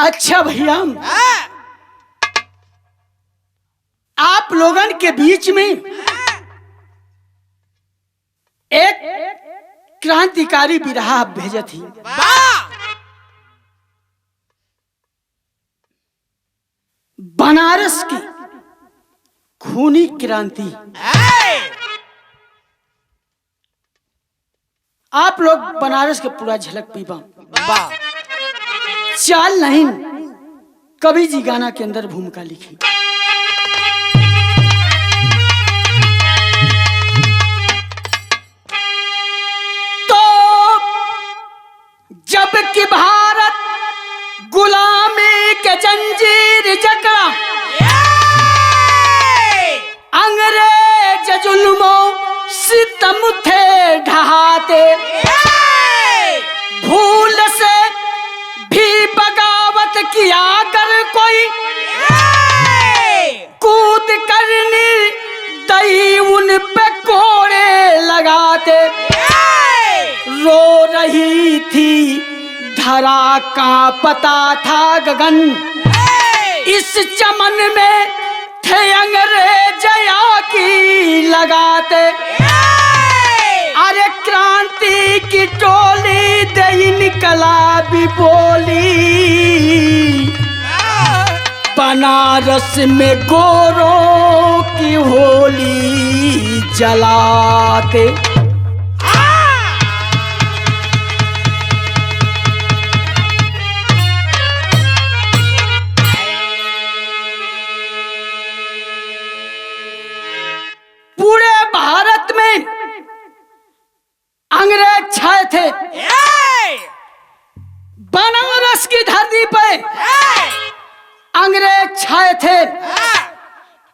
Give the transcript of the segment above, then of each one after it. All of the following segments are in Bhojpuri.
अच्छा भैया, आप लोगन के बीच में एक क्रांतिकारी बिरहा भेजे थी। बनारस की खूनी क्रांति। आप लोग बनारस के पूरा झलक पीबा। 4 लाइन कवि जी गाना के अंदर भूमिका लिखी। तो जबकि भारत गुलामी के जंजीर जकड़ा, अंग्रेज जुल्मों सितम थे ढहाते, भूल से भी बगावत किया कर कोई, कूद करनी दई उन पे कोड़े लगाते, रो रही थी धरा कांपता था गगन, इस चमन में थे अंग्रेज आगी लगाते, अरे क्रांति की टोली दई निकला भी बोली, बनारस में गोरों की होली जलाते। पूरे भारत में अंग्रेज छाए थे। बनारस की धरती पे अंग्रेज छाए थे।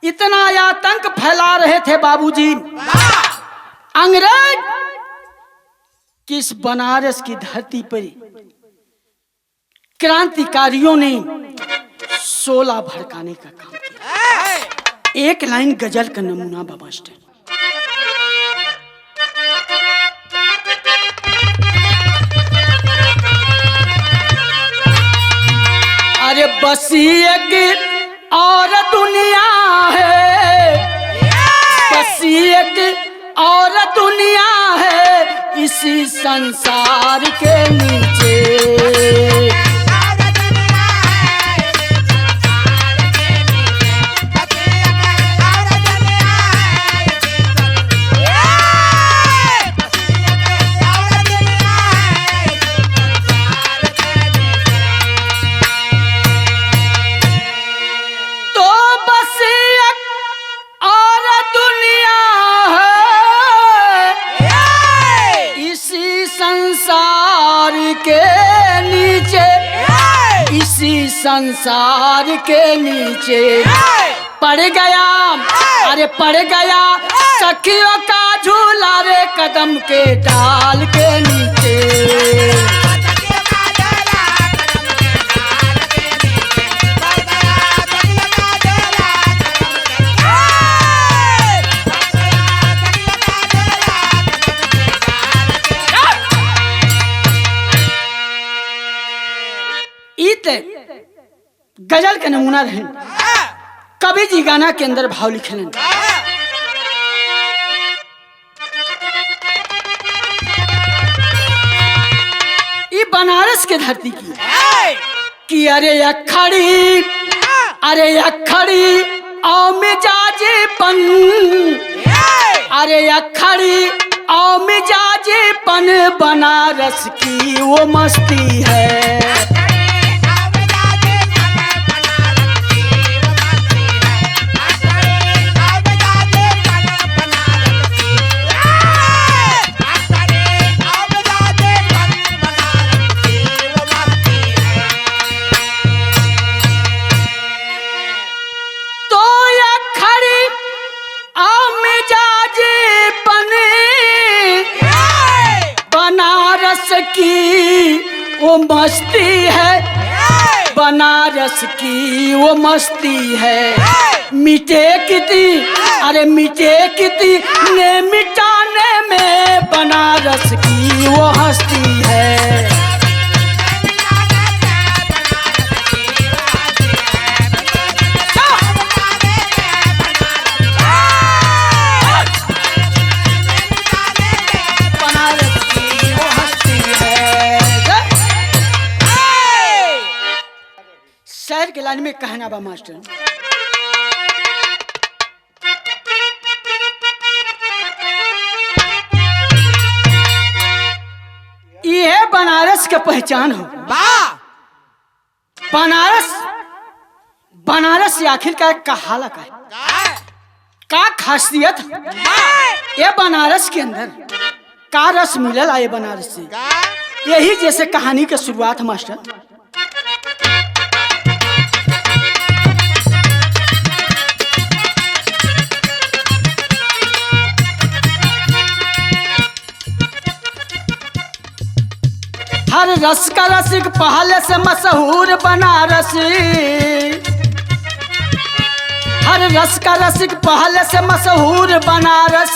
इतना आतंक फैला रहे थे बाबूजी अंग्रेज कि इस बनारस की धरती पर क्रांतिकारियों ने 16 भड़काने का काम किया। एक लाइन गजल का नमूना बा मास्टर। अरे बस एक और दुनिया है, बस एक और दुनिया है इसी संसार के नीचे, संसार के नीचे पड़ गया, अरे पड़ गया सखियों का झूला रे कदम के डाल के नीचे। गजल के नमूना रहे कवि जी गाना के अंदर भाव लिखलन। ये बनारस के धरती की कि अरे अखड़ी, अरे अखड़ी आओ मिजाजे पन, अरे अखड़ी आओ मिजाजे पन, बनारस की वो मस्ती है। वो मस्ती है बनारस की वो मस्ती है। मिटे कितनी, अरे मिटे कितनी ने मिटाने में बनारस की वो हस्ती है। आगे के लाइन में कहना बा मास्टर, ये बनारस के पहचान हो। बनारस बनारस से आखिर का कहाला का खासियत ये बनारस के अंदर का रस मिलल आए बनारस से, यही जैसे कहानी के शुरुआत मास्टर। हर रस का रसिक पहले से मशहूर बनारस, हर रस का रसिक पहले से मशहूर बनारस,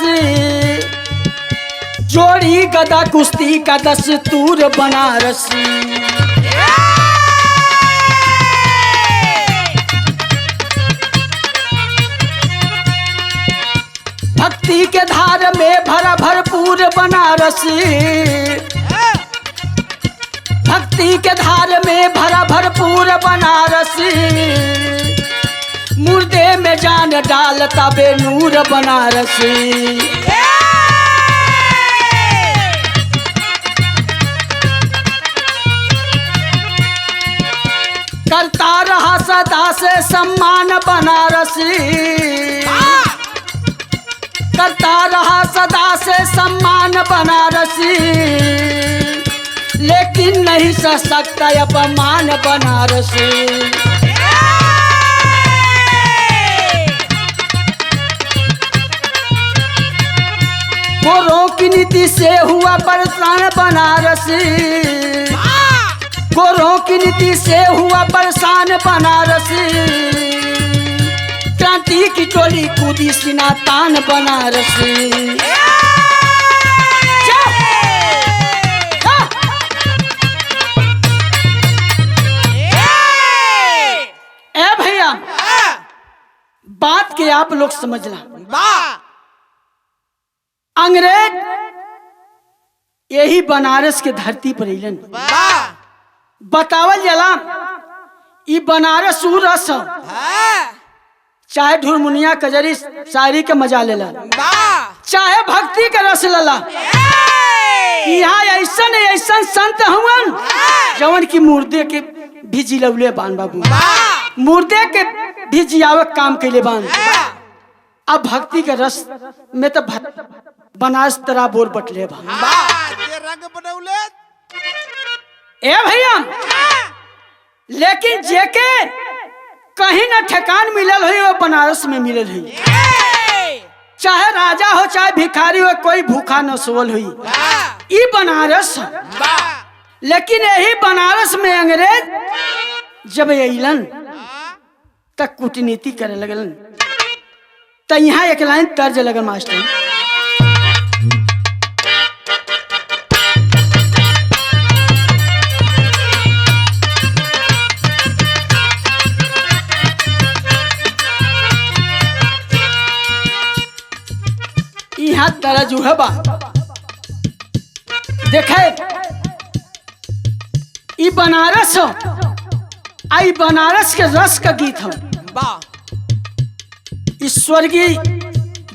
जोड़ी गदा कुश्ती का दस्तूर बनारस। भक्ति के धार में भरा भरपूर बनारस, भक्ति के धार में भरा भरपूर बनारस, मुर्दे में जान डालता बेनूर बनारस। करता रहा सदा से सम्मान बनारस, करता रहा सदा से सम्मान बनारस, लेकिन नहीं सह सकता अपमान बनारस। गोरों की नीति से हुआ परेशान बनारस, गोरों की नीति से हुआ परेशान बनारस, क्रांति की टोली कूदी सीना तान बनारस। बात के आप लोग समझना, अंग्रेज यही बनारस के धरती पर अइलन। बतावल जला ई बनारस उ रस चाहे ढुरमुनिया कजरी शायरी के मजा लेला, चाहे भक्ति के रस लेला। यहाँ ऐसन ऐसन संत हुवन जवन की मुर्दे के भी जिलौले बान बाबू, मुर्दे के भी जियावे काम कैले बान। अब भक्ति के रस में तो बनारस तरा बोर बटले बा। ए भैया, लेकिन जेके कहीं न ठेकान मिलल हुई वो बनारस में मिलल हुई। चाहे राजा हो चाहे भिखारी हो, कोई भूखा न सोवल हुई। ई बनारस, लेकिन यही बनारस में अंग्रेज जब अइलन तक कूटनीति करे लगलन। तो यहाँ एक लाइन तर्ज लगल मास्टर, यहाँ तरज है बा। देखे ई बनारस हो, आई बनारस के रस का गीत हो। स्वर्गीय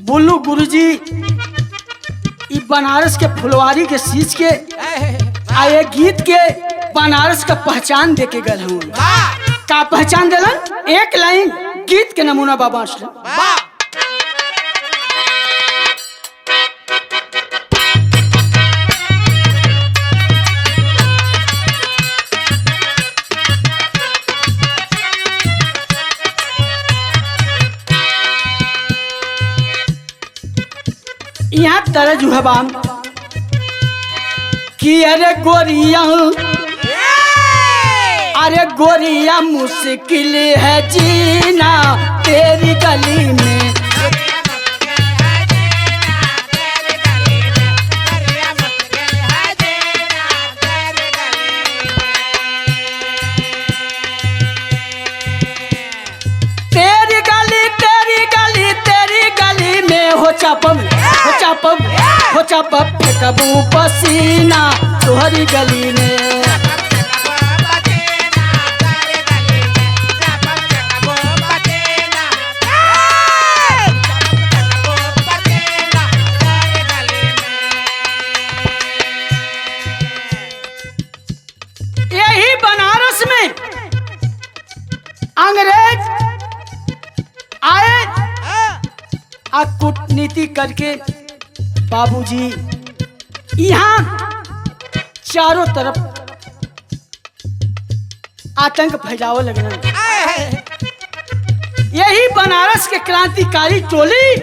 बुल्लू गुरुजी ई बनारस के फुलवारी के सींच के आए गीत के बनारस का पहचान दे के गल हूँ। का पहचान दिलन? एक लाइन गीत के नमूना बाबा यहाँ तरज है बाम कि अरे गोरिया, अरे गोरिया मुश्किल है जीना तेरी गली में। तेरी गली तेरी गली तेरी गली में हो चापम हो चापम हो चापम कबू पसीना तोहरी गली में। आ कूटनीति करके बाबूजी यहाँ चारों तरफ आतंक फैलावे लगना। यही बनारस के क्रांतिकारी टोली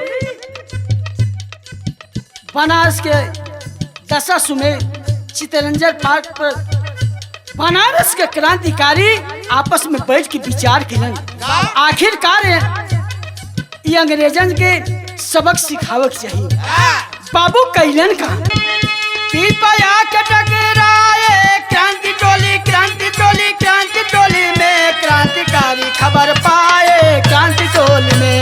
बनारस के दशाश्वमेध चित्तरंजन पार्क पर बनारस के क्रांतिकारी आपस में बैठ के विचार किलन। आखिरकार ये अंग्रेजन के सबक सिखावे के चाहिए। बाबू कैलन का पीपया टकराए क्रांति टोली क्रांति टोली क्रांति टोली में क्रांतिकारी खबर पाए क्रांति टोली में।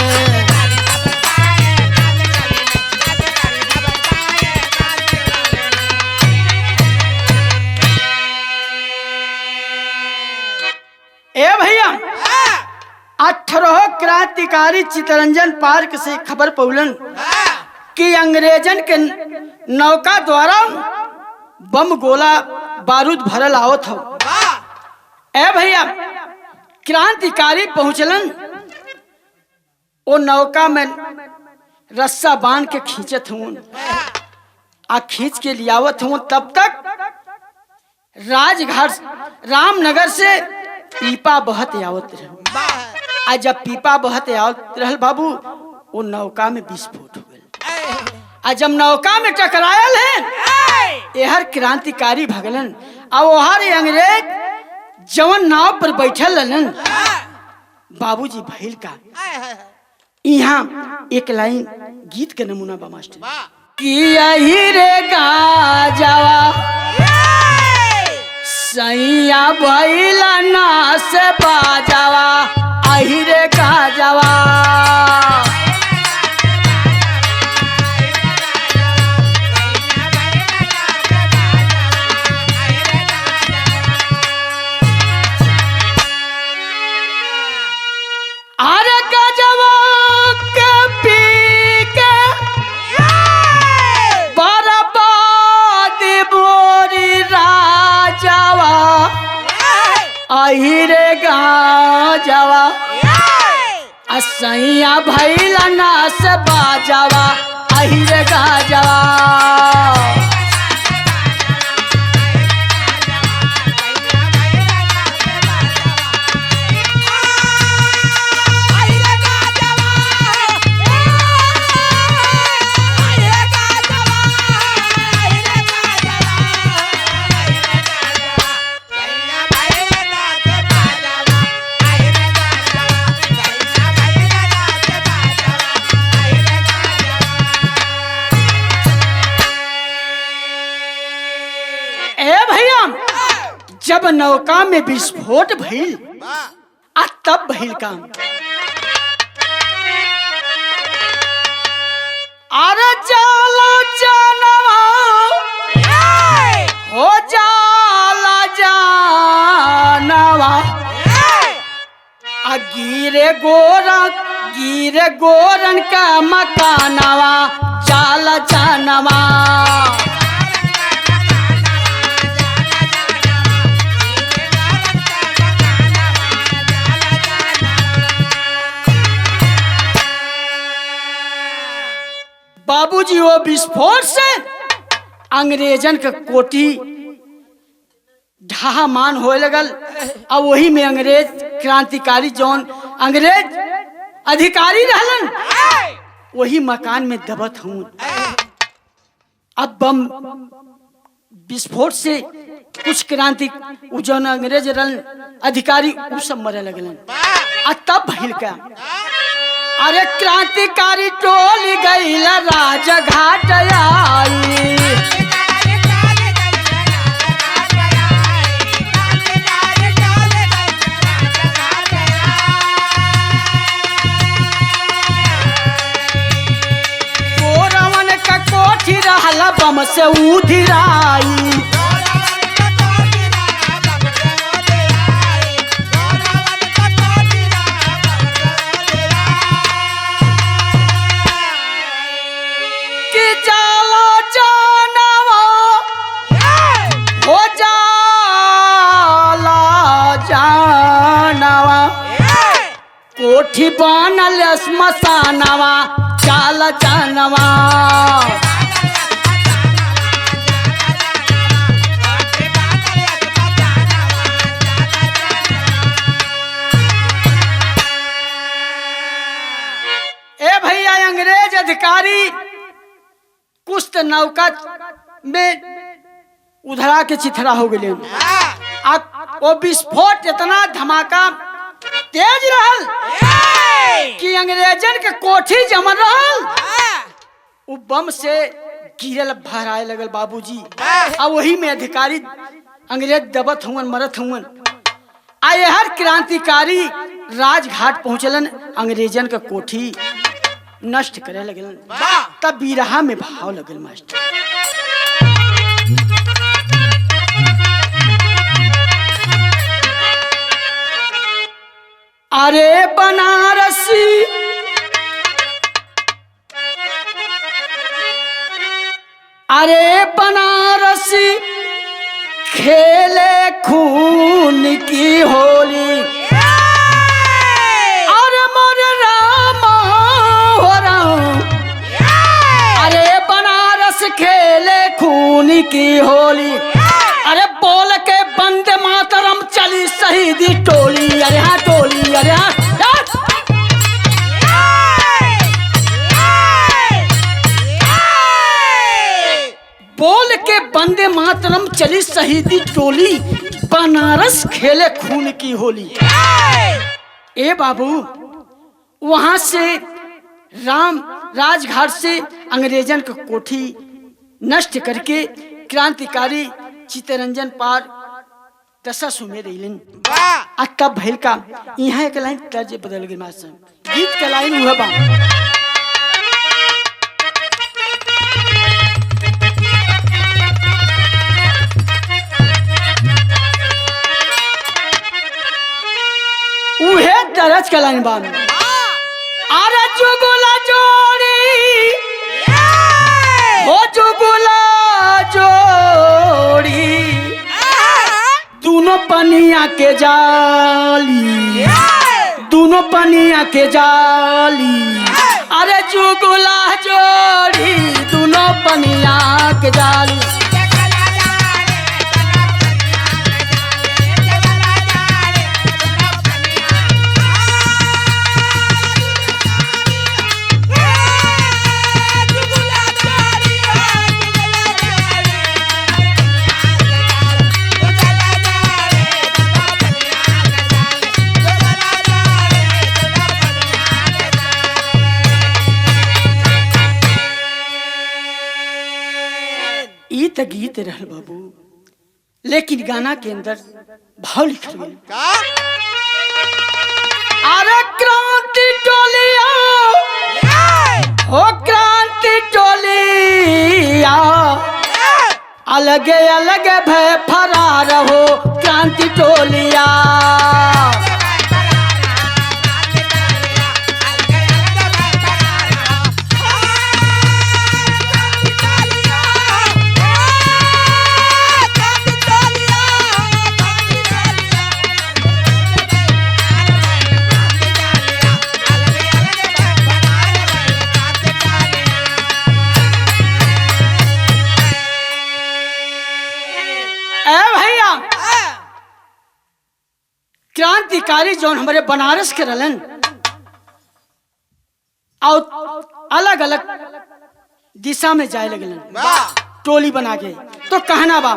ए भैया 18 क्रांतिकारी चित्तरंजन पार्क से खबर पहुलन कि अंग्रेजन के नौका द्वारा बम गोला बारूद भरल आवत हो। ए भैया क्रांतिकारी पहुंचलन वो नौका में रस्सा बांध के खींचत हूँ आ खींच के लियावत हूँ। तब तक राजघाट रामनगर से पीपा बहत आवत रहे। आज जब पीपा बहत आवत रहल बाबू वो नौका में विस्फोट हो गए। आज जब नौका में टकरायल है यहर क्रांतिकारी भगलन और वहां अंग्रेज जवन नाव पर बैठल रहलन। बाबूजी भइल का यहाँ एक लाइन गीत के नमूना बा मास्टर कि यही रे गाजवा सैया भइला ना से बाजावा आही रे गाजवा। अरे गजवा के पी के बर्बाद बोरी राजावा आही रे गाजवा असैया भइला ना से बाजावा आही रे गाजवा। जब नौका में विस्फोट भइल आ तब भइल काम। अरे जाला जानवा हो जाला जानवा आ गिरे गोरन का मकानवा जाला जानवा। बाबूजी वो विस्फोट से अंग्रेजन का कोटी ढहा मान होए लगल। अब वही में अंग्रेज क्रांतिकारी जौन अंग्रेज अधिकारी रहलन वही मकान में दबत हूँ। अब बम विस्फोट से कुछ क्रांति जौन अंग्रेज रहलन अधिकारी उ सब मरे लगलन। तब भइल का अरे क्रांतिकारी टोली गईल राजघाट आई। गोरवन का कोठी रहला बम से उधिराई। कोठी बनल स्मशानवा चाल जानवा। ए भैया अंग्रेज अधिकारी कुछ नौका में उधरा के चिथरा हो गए। वो विस्फोट इतना धमाका तेज रहल कि अंग्रेजन के कोठी जमल रहल। वो बम से गिरल भराए लगल बाबूजी। अब वही में अधिकारी अंग्रेज दबत हुवन मरत हुवन। आए हर क्रांतिकारी राजघाट पहुंचलन, अंग्रेजन का कोठी नष्ट करे लगलन। तब बिरहा में भाव लगल मास्टर। अरे बनारसी अरे बनारसी खेले खून की होली। अरे मोर राम हो राम। अरे बनारस खेले खून की होली। अरे बोल के वंदे मातरम चली शहीदी टोली। अरे हाँ टोली, अरे हाँ बोल के वंदे मातरम चली शहीदी टोली। बनारस खेले खून की होली। ए बाबू वहां से राम राजघाट से अंग्रेजन का कोठी नष्ट करके क्रांतिकारी चित्तरंजन पार दशा सुमे रहीलन। आ तब भइल का यहाँ एक लाइन तर्ज बदल गई मास्टर। गीत के लाइन हुआ बा। उहे दरज के लाइन बा। अरे जुगुला जोड़ी हो जुगुला जोड़ी दोनों पनिया के जाली। दोनों पनिया के जाली। अरे जुगुला जोड़ी दोनों पनिया के जाली। त गीत रहल बाबू, लेकिन गाना के अंदर भाव लिखल गया। अरे क्रांति टोलिया हो क्रांति टोलिया अलगे अलगे भय फरार हो क्रांति टोलिया। क्रांतिकारी जौन हमारे बनारस के रहलन और अलग अलग दिशा में जाए लगलन टोली बना के। तो कहना बा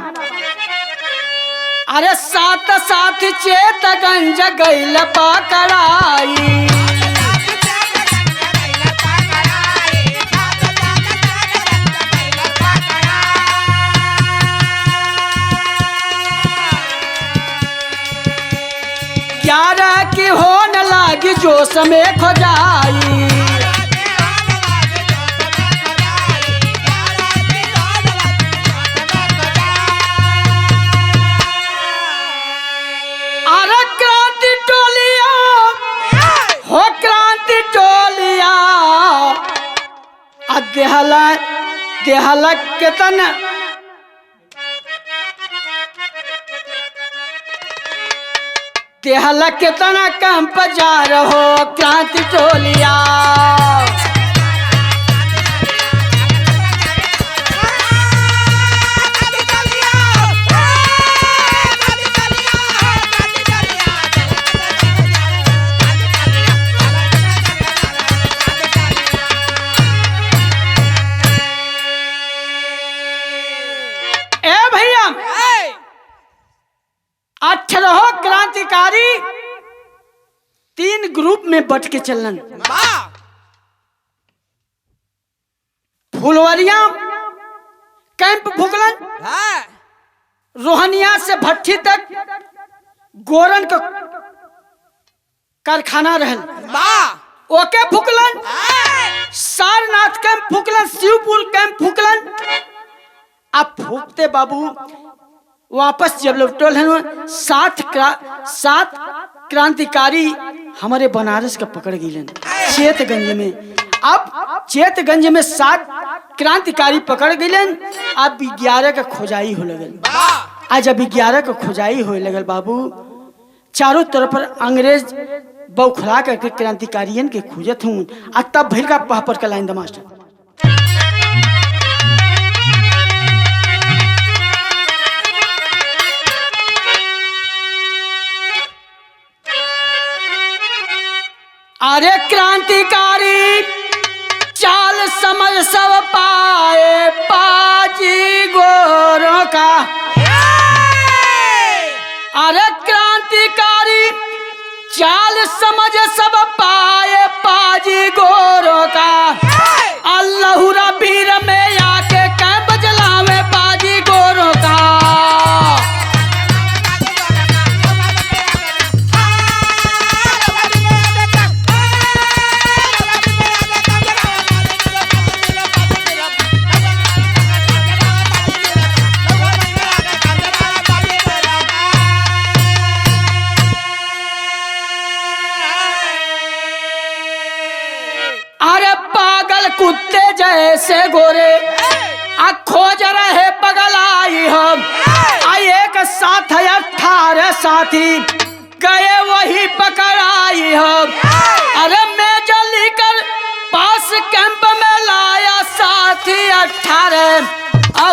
अरे साथ साथ चेतगंज गइल पकड़ाई। ग्यारह की होन लागी जोश में खो जाई। अरे क्रांति टोलिया हो क्रांति टोलिया देहला देहला केतन देहला केतना कम पजार हो क्रांति टोलिया। क्रांतिकारी 3 ग्रुप में बट के चलन। फुलवरिया कैंप फूकलन, रोहनिया से भट्टी तक गोरन का कारखाना रहल, ओके फूकलन। सारनाथ कैंप फूकलन, शिवपुर कैंप फूकलन। अब फूकते बाबू वापस जब लौटल हैं 7 क्रांतिकारी हमारे बनारस का पकड़ गिलन चेतगंज में। अब चेतगंज में 7 क्रांतिकारी पकड़ गिलन। अब 11 का खोजाई हो लगल। आज जब 11 का खोजाई हो लगल बाबू, चारों तरफ पर अंग्रेज बौखला करके क्रांतिकारियन के खोजत हूँ। आ तब भैर का पहपर का लाइन द मास्टर। अरे क्रांतिकारी चाल समझ सब पाए पाजी गोरों का। अरे क्रांतिकारी चाल समझ सब पाए पाजी गोरों का। अल्लाहुरा पीर में आके कैंप जलावे पाजी गोरों का। कुत्ते जैसे गोरे खोज रहे पगलाई हम। एक साथ 18 साथी गए वही पकड़ाई हम। अरे मैं जल्दी कर पास कैंप में लाया साथी 18।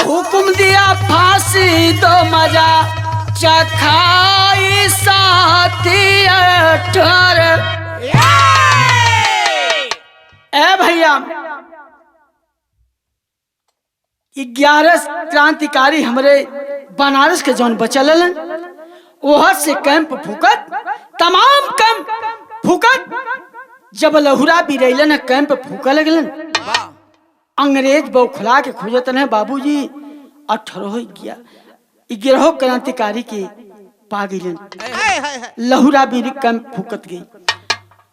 हुक्म दिया फांसी दो मजा चखाई साथी 18। ए भैया 11 क्रांतिकारी हमारे बनारस के जौन बचल वह से कैंप फूकत, तमाम कैंप फूकत। जब लहुरा भी रैलन कैंप फूक लगलन, अंग्रेज बौखला के खोजत है बाबूजी। 11 क्रांतिकारी के पा गिलन। लहुरा भी कैंप फूकत गई।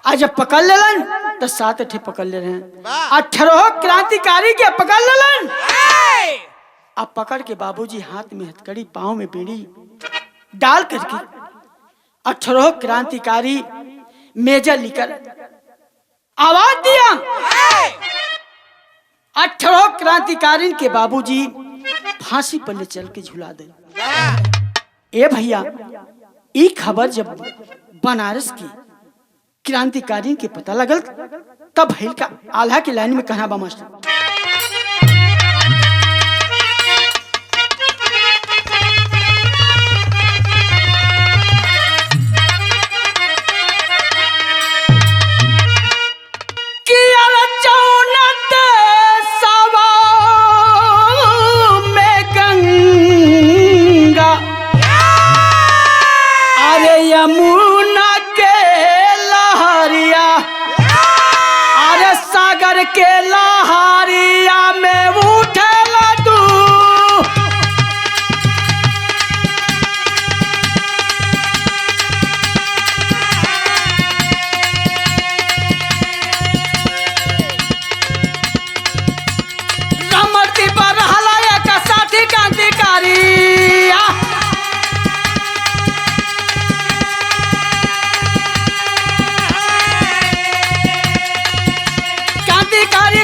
आज जब पकड़ लेलन तो 7 ठे पकड़ ले रहे हैं। 18 क्रांतिकारी के पकड़ लेलन। अब पकड़ के बाबूजी हाथ में हथकड़ी पांव में बीड़ी डाल करके 18 क्रांतिकारी मेजर लेकर आवाज दिया। 18 क्रांतिकारी के बाबूजी फांसी पर ले चल के झुला दे। ए भैया ये खबर जब बनारस की क्रांतिकारी के पता लगल तब हिल का आल्हा की लाइन में कहना बा मास्टर। के लहारिया में उठेला तू। रमती पर हलाया का साथी क्रांतिकारी।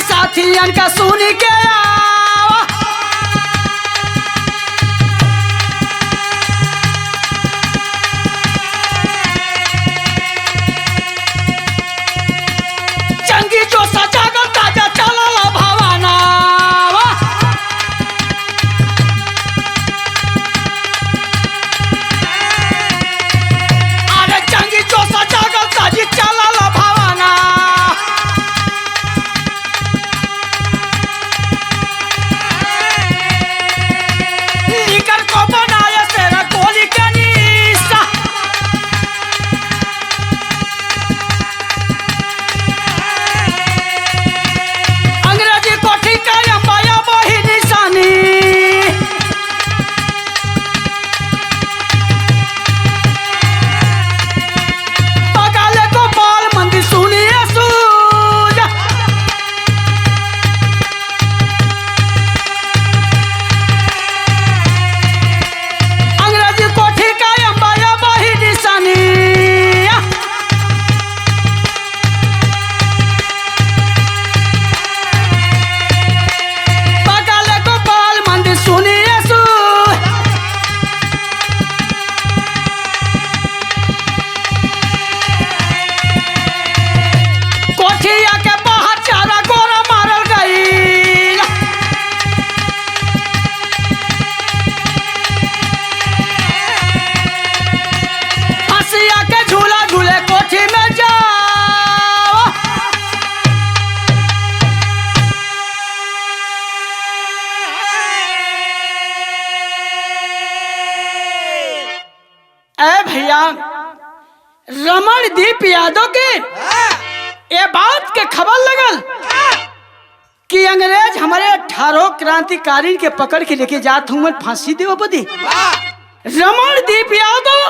साथियन का सुन के आवा। जंगी जो सजा कर ताजा चला भावाना। अरे जंगी जो सजा कर ताजी चला भावाना। ए भैया, रमणदीप यादव के ये बात के खबर लगल कि अंग्रेज हमारे 18 क्रांतिकारी के पकड़ के लेके जात हूं फांसी देव बदी। रमणदीप यादव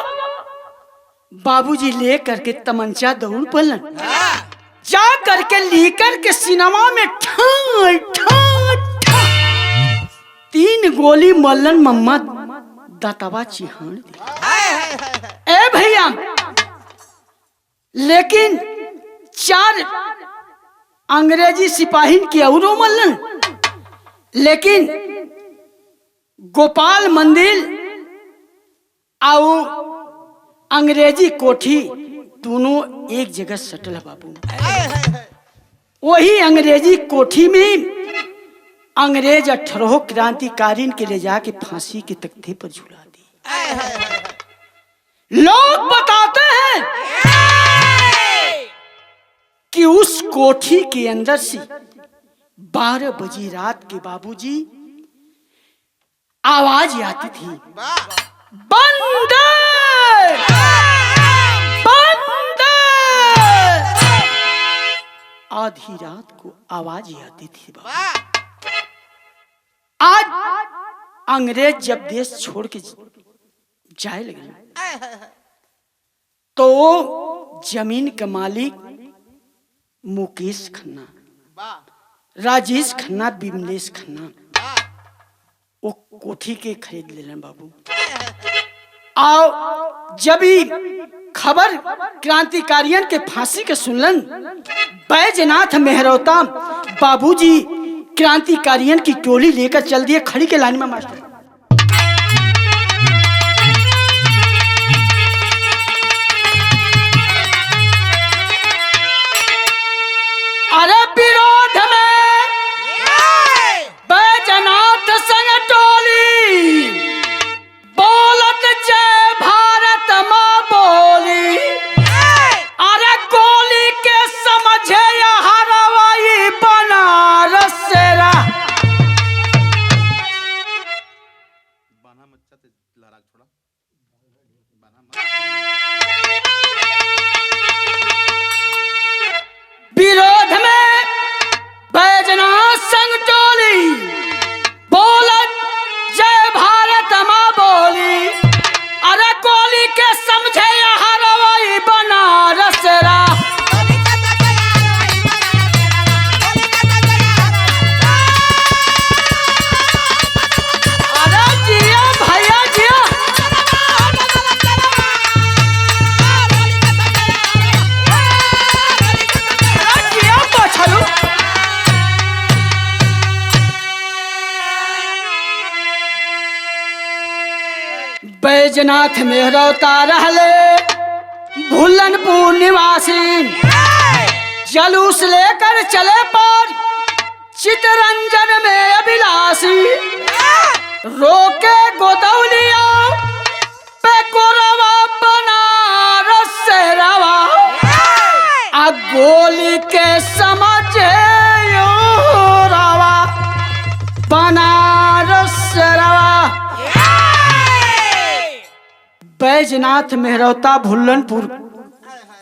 बाबूजी ले करके तमंचा दौड़ पलन, जा करके लीकर के सिनेमा में ठा ठा ठा 3 गोली मल्लन मम्मा दातावा चिहान दी। ए भैया, लेकिन 4 अंग्रेजी सिपाही की औरों मल्लन, लेकिन गोपाल मंदिर और अंग्रेजी कोठी दोनों एक जगह सटल है बाबू। वही अंग्रेजी कोठी में अंग्रेज 18 क्रांतिकारीन के ले जाके फांसी के तख्ते पर झूला दी। लोग बताते हैं कि उस कोठी के अंदर से 12 बजे रात के बाबूजी आवाज आती थी, बंद बंद। आधी रात को आवाज आती थी बाबू। आज अंग्रेज जब देश छोड़ के जाए लगे तो जमीन का मालिक मुकेश खन्ना, राजेश खन्ना, बिमलेश खन्ना वो कोठी के खरीद ले बाबू। आओ जब ही खबर क्रांतिकारियन के फांसी के सुनलन, बैजनाथ मेहरौता बाबूजी क्रांतिकारियन की टोली लेकर चल दिए खड़ी के लाइन में। मास्टर अरे विरोध में बैजनाथ संग टोली, बोलत जय भारत माँ बोली। अरे गोली के समझे यहाँ रवाई बनारस से विरोध में बैजनाथ संग टोली, बोलत जय भारत माँ बोली। अरे गोली के समझे यहाँ रवाई बनारस रा। अरे जिया भैया जिया, बैजनाथ मेहरौता रहले भुल्लनपुर निवासी। जलूस लेकर चले पर चितरंजन में अभिलाषी, रोके गोदौलिया पे कोरवा बनारस से रवा। आ गोली के समझे यो रवा बनारस से रवा। बैजनाथ मेहरौता भुल्लनपुर,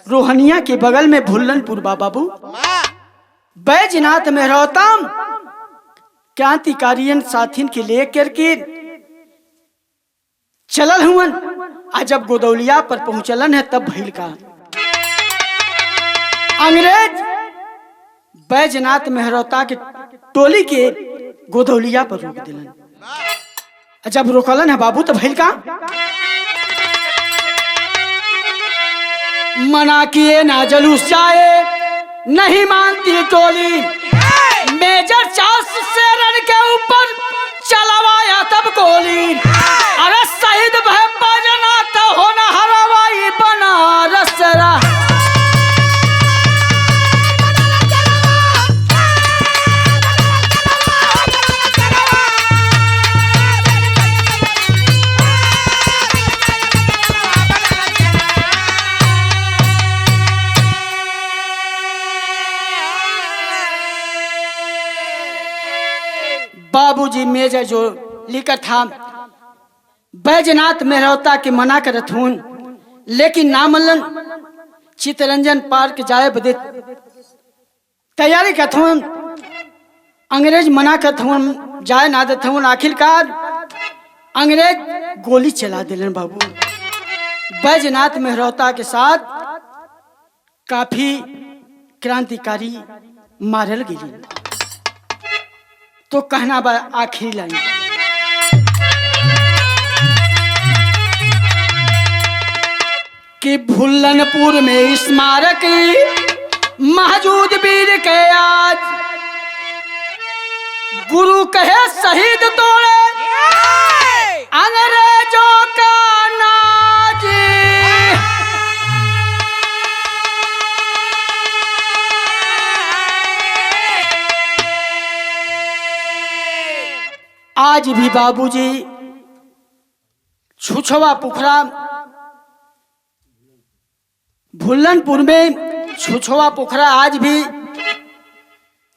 रोहनिया के बगल में भुल्लनपुर बाबू। बैजनाथ मेहरौता क्रांतिकारियन साथिन के लेकर के चलल हुवन। आज जब गोदौलिया पर पहुंचलन है तब भइल का, अंग्रेज बैजनाथ मेहरौता के टोली के गोदौलिया पर रोक दिलन। जब रोकलन है बाबू तो भइल का, मना किए ना जलूस जाए, नहीं मानती टोली। मेजर चार्ल्स शेरन के ऊपर चलवाया तब गोली। अरे शहीद भय बैजनाथ होना हरवाई बनारस रा। बाबूजी मेजर जो लिखा था बैजनाथ मेहरौता के मना करत हूँ लेकिन ना मनलन। चितरंजन पार्क जाए बदे तैयारी करत हूँ, अंग्रेज मना करत हूँ, जाए ना देत हूँ। आखिरकार अंग्रेज गोली चला दिलन बाबू। बैजनाथ मेहरौता के साथ काफी क्रांतिकारी मारल गई। तो कहना बा आखिरी लाइन, कि भुल्लनपुर में स्मारक मौजूद वीर के आज, गुरु कहे शहीद तोड़े अंग्रेजों का नाज। आज भी बाबूजी छुछवा पोखरा भुल्लनपुर में छुछवा पोखरा आज भी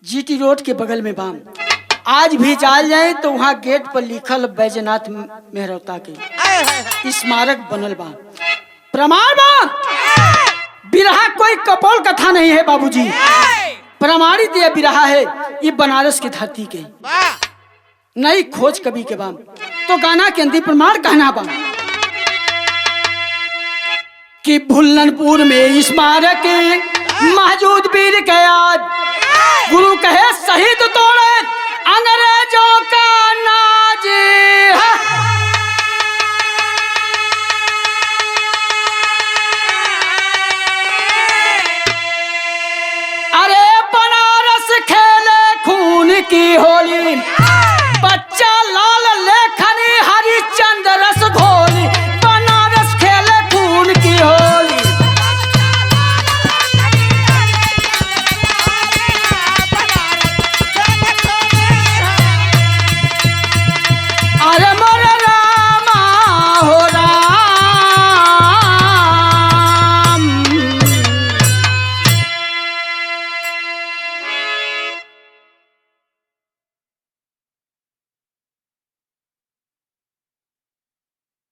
जीटी रोड के बगल में बाम। आज भी जाल जाए तो वहां गेट पर लिखल बैजनाथ मेहरौता के स्मारक बनल बा। प्रमाण बा, बिरहा कोई कपोल कथा नहीं है बाबूजी, प्रमाणित ये बिरहा है, ये बनारस की धरती के नहीं खोज कभी के बाम। तो गाना के अंदर प्रमाण कहना बा कि भुल्लनपुर में स्मारक मौजूद वीर के आज, गुरु कहे शहीद तोड़े अंग्रेजों का